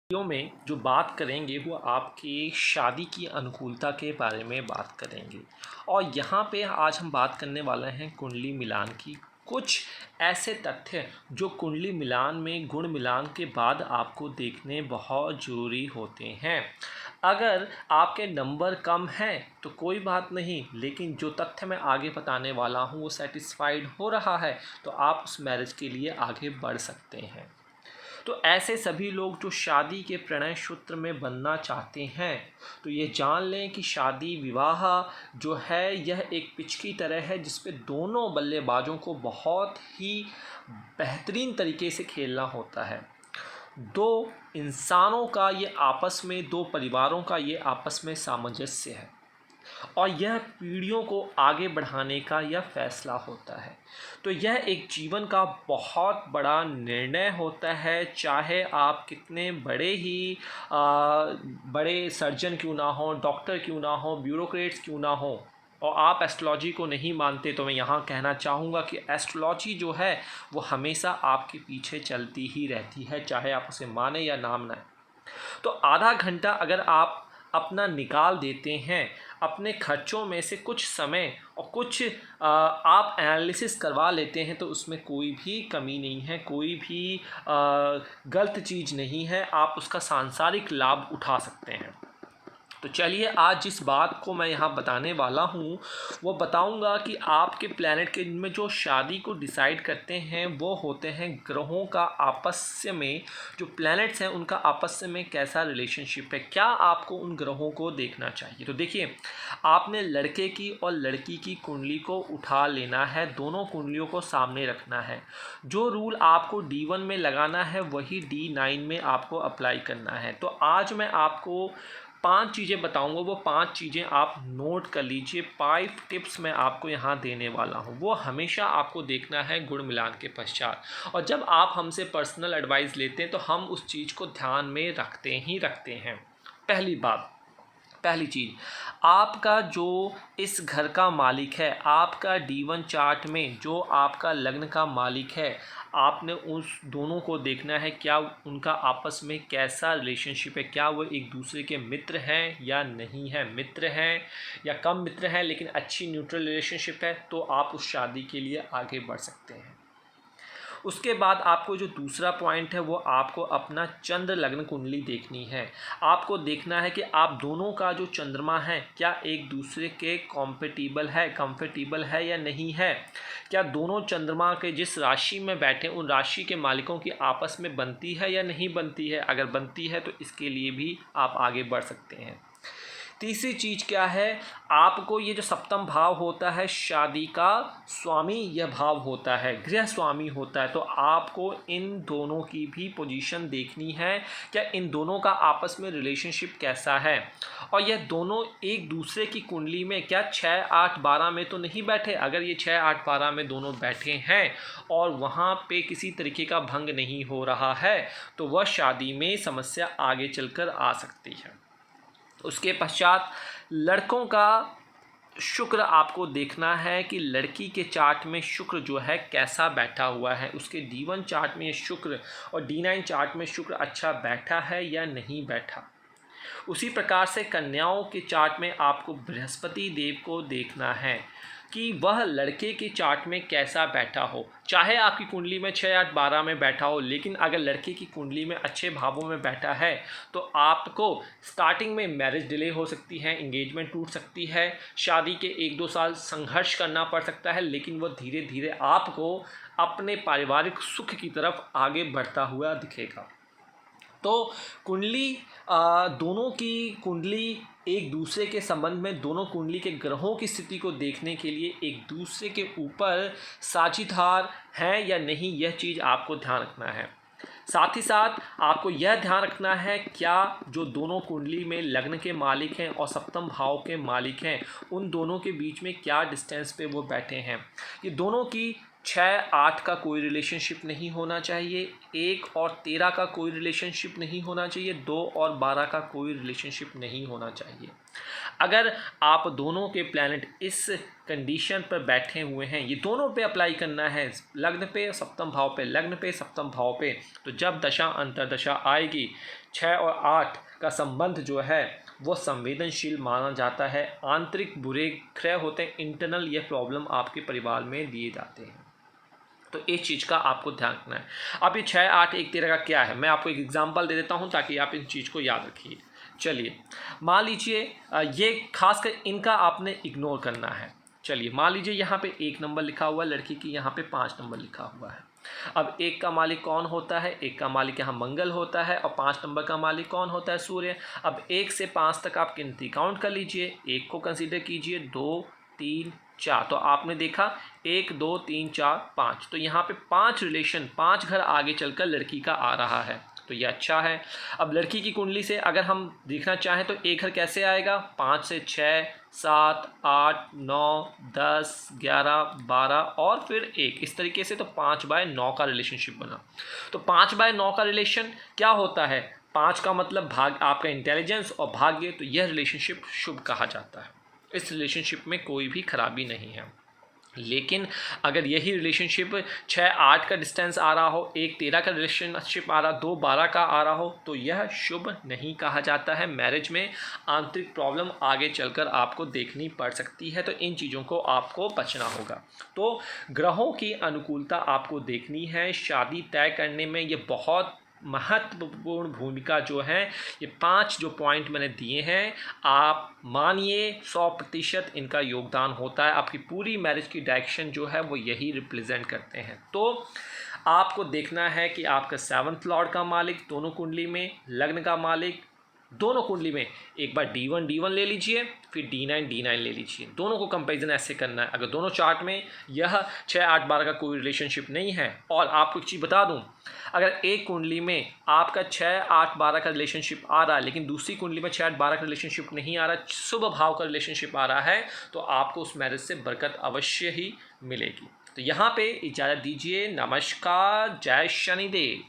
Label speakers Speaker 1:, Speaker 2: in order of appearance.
Speaker 1: Video में जो बात करेंगे वो आपकी शादी की अनुकूलता के बारे में बात करेंगे। और यहाँ पे आज हम बात करने वाले हैं कुंडली मिलान की। कुछ ऐसे तथ्य जो कुंडली मिलान में गुण मिलान के बाद आपको देखने बहुत ज़रूरी होते हैं। अगर आपके नंबर कम हैं तो कोई बात नहीं, लेकिन जो तथ्य मैं आगे बताने वाला हूँ वो सेटिस्फाइड हो रहा है तो आप उस मैरिज के लिए आगे बढ़ सकते हैं। तो ऐसे सभी लोग जो शादी के प्रणय सूत्र में बनना चाहते हैं, तो ये जान लें कि शादी विवाह जो है यह एक पिच की तरह है जिस पे दोनों बल्लेबाजों को बहुत ही बेहतरीन तरीके से खेलना होता है। दो इंसानों का ये आपस में, दो परिवारों का ये आपस में सामंजस्य है और यह पीढ़ियों को आगे बढ़ाने का यह फैसला होता है। तो यह एक जीवन का बहुत बड़ा निर्णय होता है, चाहे आप कितने बड़े ही बड़े सर्जन क्यों ना हो, डॉक्टर क्यों ना हो, ब्यूरोक्रेट्स क्यों ना हो। और आप एस्ट्रोलॉजी को नहीं मानते तो मैं यहाँ कहना चाहूँगा कि एस्ट्रोलॉजी जो है वो हमेशा आपके पीछे चलती ही रहती है, चाहे आप उसे माने या नाम ना। तो आधा घंटा अगर आप अपना निकाल देते हैं, अपने खर्चों में से कुछ समय और कुछ आप एनालिसिस करवा लेते हैं, तो उसमें कोई भी कमी नहीं है, कोई भी गलत चीज़ नहीं है। आप उसका सांसारिक लाभ उठा सकते हैं। तो चलिए, आज जिस बात को मैं यहाँ बताने वाला हूँ वो बताऊँगा कि आपके प्लैनेट के में जो शादी को डिसाइड करते हैं वो होते हैं ग्रहों का आपस में, जो प्लैनेट्स हैं उनका आपस में कैसा रिलेशनशिप है, क्या आपको उन ग्रहों को देखना चाहिए। तो देखिए, आपने लड़के की और लड़की की कुंडली को उठा लेना है, दोनों कुंडलियों को सामने रखना है। जो रूल आपको D1 में लगाना है वही D9 में आपको अप्लाई करना है। तो आज मैं आपको 5 चीज़ें बताऊंगा, वो 5 चीज़ें आप नोट कर लीजिए। 5 टिप्स मैं आपको यहाँ देने वाला हूँ, वो हमेशा आपको देखना है गुण मिलान के पश्चात। और जब आप हमसे पर्सनल एडवाइस लेते हैं तो हम उस चीज़ को ध्यान में रखते ही रखते हैं। पहली चीज़, आपका जो इस घर का मालिक है, आपका D1 चार्ट में जो आपका लग्न का मालिक है, आपने उस दोनों को देखना है क्या उनका आपस में कैसा रिलेशनशिप है, क्या वो एक दूसरे के मित्र हैं या नहीं है, मित्र हैं या कम मित्र हैं लेकिन अच्छी न्यूट्रल रिलेशनशिप है, तो आप उस शादी के लिए आगे बढ़ सकते हैं। उसके बाद आपको जो दूसरा पॉइंट है वो आपको अपना चंद्र लग्न कुंडली देखनी है। आपको देखना है कि आप दोनों का जो चंद्रमा है क्या एक दूसरे के कंफर्टेबल है या नहीं है। क्या दोनों चंद्रमा के जिस राशि में बैठे उन राशि के मालिकों की आपस में बनती है या नहीं बनती है। अगर बनती है तो इसके लिए भी आप आगे बढ़ सकते हैं। तीसरी चीज़ क्या है, आपको ये जो सप्तम भाव होता है शादी का स्वामी, यह भाव होता है, गृह स्वामी होता है। तो आपको इन दोनों की भी पोजीशन देखनी है, क्या इन दोनों का आपस में रिलेशनशिप कैसा है। और यह दोनों एक दूसरे की कुंडली में क्या 6, 8, 12 में तो नहीं बैठे। अगर ये 6, 8, 12 में दोनों बैठे हैं और वहाँ पे किसी तरीके का भंग नहीं हो रहा है तो वह शादी में समस्या आगे चलकर आ सकती है। उसके पश्चात लड़कों का शुक्र आपको देखना है कि लड़की के चार्ट में शुक्र जो है कैसा बैठा हुआ है। उसके D1 चार्ट में शुक्र और D9 चार्ट में शुक्र अच्छा बैठा है या नहीं बैठा। उसी प्रकार से कन्याओं के चार्ट में आपको बृहस्पति देव को देखना है कि वह लड़के के चार्ट में कैसा बैठा हो। चाहे आपकी कुंडली में 6, 8, 12 में बैठा हो, लेकिन अगर लड़के की कुंडली में अच्छे भावों में बैठा है तो आपको स्टार्टिंग में मैरिज डिले हो सकती है, एंगेजमेंट टूट सकती है, शादी के 1-2 साल संघर्ष करना पड़ सकता है, लेकिन वह धीरे धीरे आपको अपने पारिवारिक सुख की तरफ आगे बढ़ता हुआ दिखेगा। तो कुंडली, दोनों की कुंडली एक दूसरे के संबंध में, दोनों कुंडली के ग्रहों की स्थिति को देखने के लिए एक दूसरे के ऊपर साझीदार हैं या नहीं, यह चीज़ आपको ध्यान रखना है। साथ ही साथ आपको यह ध्यान रखना है क्या जो दोनों कुंडली में लग्न के मालिक हैं और सप्तम भाव के मालिक हैं उन दोनों के बीच में क्या डिस्टेंस पे वो बैठे हैं। ये दोनों की 6, 8 का कोई रिलेशनशिप नहीं होना चाहिए, 1 और 13 का कोई रिलेशनशिप नहीं होना चाहिए, 2 और 12 का कोई रिलेशनशिप नहीं होना चाहिए। अगर आप दोनों के प्लैनेट इस कंडीशन पर बैठे हुए हैं, ये दोनों पे अप्लाई करना है, लग्न पे सप्तम भाव पे, लग्न पे सप्तम भाव पे, तो जब दशा अंतरदशा आएगी 6 और 8 का संबंध जो है वो संवेदनशील माना जाता है। आंतरिक बुरे ग्रह होते हैं, इंटरनल ये प्रॉब्लम आपके परिवार में दिए जाते हैं, तो इस चीज़ का आपको ध्यान रखना है। अब ये 6, 8, 1, 13 का क्या है, मैं आपको एक एग्जांपल दे देता हूँ ताकि आप इन चीज़ को याद रखिए। चलिए मान लीजिए ये खासकर इनका आपने इग्नोर करना है। चलिए मान लीजिए यहाँ पे 1 नंबर लिखा हुआ है लड़की की, यहाँ पे 5 नंबर लिखा हुआ है। अब 1 का मालिक कौन होता है, 1 का मालिक यहाँ मंगल होता है और 5 नंबर का मालिक कौन होता है, सूर्य। अब 1 से 5 तक आप गिनती काउंट कर लीजिए, 1 को कंसीडर कीजिए, 2, 3, 4, तो आपने देखा 1, 2, 3, 4, 5, तो यहाँ पे 5 रिलेशन 5 घर आगे चलकर लड़की का आ रहा है, तो ये अच्छा है। अब लड़की की कुंडली से अगर हम देखना चाहें तो एक घर कैसे आएगा, 5 से 6, 7, 8, 9, 10, 11, 12 और फिर 1, इस तरीके से तो 5/9 का रिलेशनशिप बना। तो 5/9 का रिलेशन क्या होता है, 5 का मतलब भाग आपका इंटेलिजेंस और भाग्य, तो यह रिलेशनशिप शुभ कहा जाता है। इस रिलेशनशिप में कोई भी खराबी नहीं है। लेकिन अगर यही रिलेशनशिप 6, 8 का डिस्टेंस आ रहा हो, 1, 13 का रिलेशनशिप आ रहा, 2, 12 का आ रहा हो, तो यह शुभ नहीं कहा जाता है। मैरिज में आंतरिक प्रॉब्लम आगे चलकर आपको देखनी पड़ सकती है, तो इन चीज़ों को आपको बचना होगा। तो ग्रहों की अनुकूलता आपको देखनी है। शादी तय करने में ये बहुत महत्वपूर्ण भूमिका जो है, ये 5 जो पॉइंट मैंने दिए हैं, आप मानिए 100% इनका योगदान होता है। आपकी पूरी मैरिज की डायरेक्शन जो है वो यही रिप्रेजेंट करते हैं। तो आपको देखना है कि आपका 7th लॉर्ड का मालिक दोनों कुंडली में, लग्न का मालिक दोनों कुंडली में, एक बार D1 ले लीजिए, फिर D9 ले लीजिए। दोनों को कंपैरिजन ऐसे करना है। अगर दोनों चार्ट में यह 6, 8, 12 का कोई रिलेशनशिप नहीं है, और आपको एक चीज़ बता दूं, अगर एक कुंडली में आपका 6, 8, 12 का रिलेशनशिप आ रहा है लेकिन दूसरी कुंडली में 6, 8, 12 का रिलेशनशिप नहीं आ रहा, शुभ भाव का रिलेशनशिप आ रहा है, तो आपको उस मैरिज से बरकत अवश्य ही मिलेगी। तो यहाँ पे इजाज़त दीजिए। नमस्कार, जय शनिदेव।